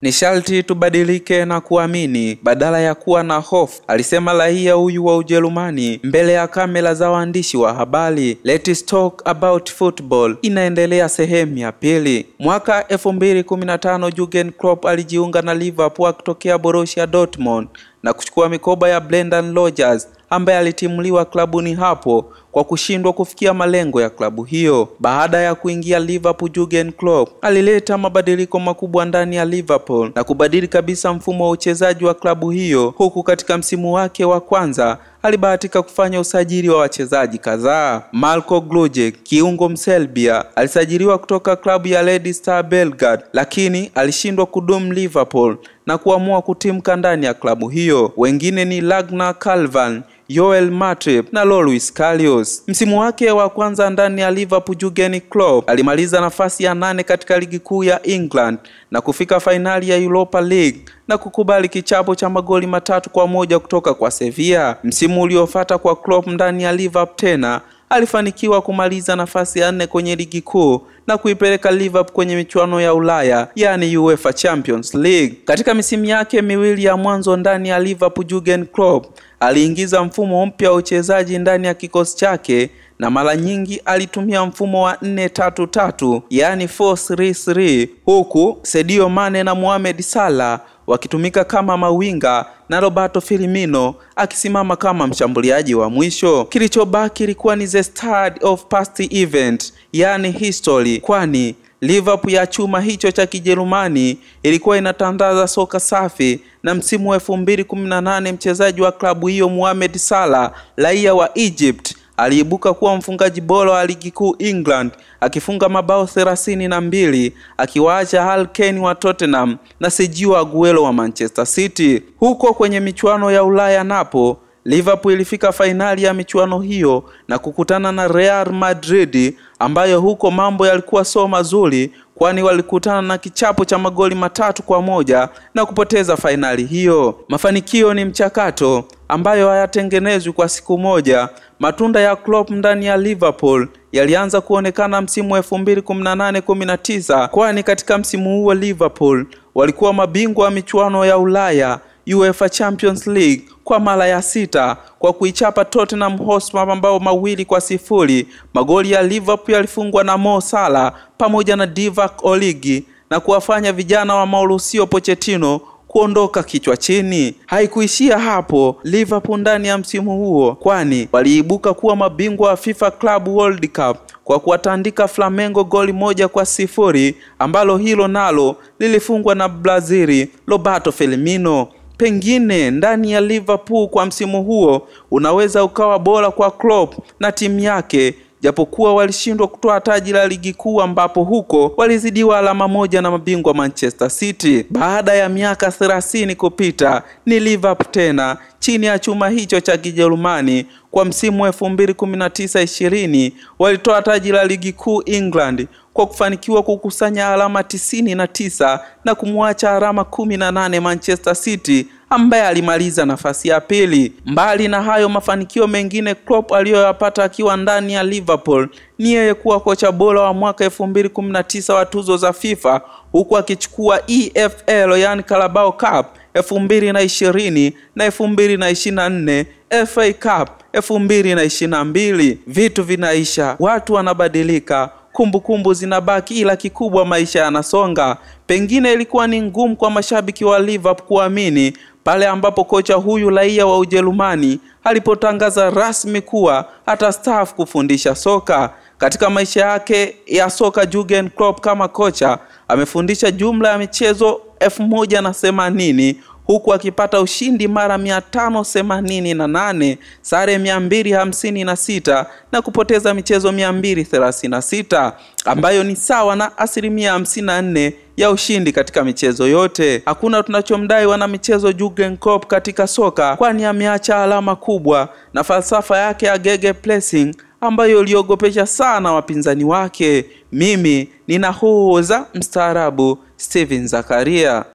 Ni sharti tubadilike na kuamini badala ya kuwa na hofu, alisema raia huyu wa Ujerumani mbele ya kamera za waandishi wa habari. Let's talk about football inaendelea sehemu ya pili. Mwaka 2015 Jurgen Klopp alijiunga na Liverpool akitokea Borussia Dortmund na kuchukua mikoba ya Brendan Rodgers ambaye alitimuliwa klabuni hapo kwa kushindwa kufikia malengo ya klabu hiyo. Baada ya kuingia Liverpool, Jurgen Klopp alileta mabadiliko makubwa ndani ya Liverpool na kubadili kabisa mfumo wa uchezaji wa klabu hiyo, huku katika msimu wake wa kwanza alibahatika kufanya usajili wa wachezaji kadhaa. Marko Grujic, kiungo Mserbia, alisajiliwa kutoka klabu ya Red Star Belgrade, lakini alishindwa kudumu Liverpool na kuamua kutimka ndani ya klabu hiyo. Wengine ni Ragnar Klavan, Joel Matip na Luis Karius. Msimu wake wa kwanza ndani ya Liverpool, Jurgen Klopp alimaliza nafasi ya 8 katika ligi kuu ya England na kufika fainali ya Europa League na kukubali kichapo cha magoli 3-1 kutoka kwa Sevilla. Msimu uliofuata kwa Klopp ndani ya Liverpool tena alifanikiwa kumaliza nafasi ya 4 kwenye ligi kuu na kuipeleka Liverpool kwenye michuano ya Ulaya, yani UEFA Champions League. Katika misimu yake miwili ya mwanzo ndani ya Liverpool, Jurgen Klopp aliingiza mfumo mpya wa uchezaji ndani ya kikosi chake na mara nyingi alitumia mfumo wa 4-3-3, yani 4-3-3, huku Sadio Mane na Mohamed Salah wakitumika kama mawinga na Roberto Firmino akisimama kama mshambuliaji wa mwisho. Kilichobaki ilikuwa ni the start of past event, yani history, kwani Liverpool ya chuma hicho cha Kijerumani ilikuwa inatandaza soka safi, na msimu wa 2018 mchezaji wa klabu hiyo Mohamed Salah, raia wa Egypt, aliibuka kuwa mfungaji bora wa ligi kuu England akifunga mabao 32 akiwaacha Harry Kane wa Tottenham na Sergio Aguero wa Manchester City. Huko kwenye michuano ya Ulaya napo Liverpool ilifika fainali ya michuano hiyo na kukutana na Real Madrid, ambayo huko mambo yalikuwa so mazuri, kwani walikutana na kichapo cha magoli 3-1 na kupoteza fainali hiyo. Mafanikio ni mchakato ambayo hayatengenezwi kwa siku moja. Matunda ya Klopp ndani ya Liverpool yalianza kuonekana msimu wa 2018-19, kwani katika msimu huo Liverpool walikuwa mabingwa wa michuano ya Ulaya, UEFA Champions League, kwa mara ya 6 kwa kuichapa Tottenham Hotspur mabao 2-0. Magoli ya Liverpool yalifungwa na Mo Salah pamoja na Divock Origi na kuwafanya vijana wa Mauricio Pochettino kuondoka kichwa chini. Haikuishia hapo Liverpool ndani ya msimu huo, kwani waliibuka kuwa mabingwa wa FIFA Club World Cup kwa kuwatandika Flamengo goli 1-0, ambalo hilo nalo lilifungwa na Brazil Roberto Firmino. Pengine ndani ya Liverpool kwa msimu huo unaweza ukawa bora kwa Klopp na timu yake, japokuwa walishindwa kutoa taji la ligi kuu, ambapo huko walizidiwa alama 1 na mabingwa Manchester City. Baada ya miaka 30 kupita, ni Liverpool tena chini ya chuma hicho cha Kijerumani. Kwa msimu wa 2019-20 walitoa taji la ligi kuu England kwa kufanikiwa kukusanya alama 99 na kumwacha alama 18 Manchester City, ambaye alimaliza nafasi ya pili. Mbali na hayo mafanikio mengine Klopp aliyoyapata akiwa ndani ya Liverpool ni yeye kuwa kocha bora wa mwaka 2019 wa tuzo za FIFA, huku akichukua EFL, yani Carabao Cup 2020 na 2024, FA Cup 2022. Vitu vinaisha, watu wanabadilika, kumbukumbu zinabaki, ila kikubwa maisha yanasonga. Pengine ilikuwa ni ngumu kwa mashabiki wa Liverpool kuamini pale ambapo kocha huyu raia wa Ujerumani alipotangaza rasmi kuwa atastaafu kufundisha soka. Katika maisha yake ya soka, Jurgen Klopp kama kocha amefundisha jumla ya michezo 1080, huku akipata ushindi mara 588, sare 256 na kupoteza michezo 236, ambayo ni sawa na 54% ya ushindi katika michezo yote. Hakuna tunachomdai wana michezo Jurgen Klopp katika soka, kwani ameacha alama kubwa na falsafa yake ya gegenpressing ambayo iliogopesha sana wapinzani wake. Mimi ninahoza mstaarabu Steven Zakaria.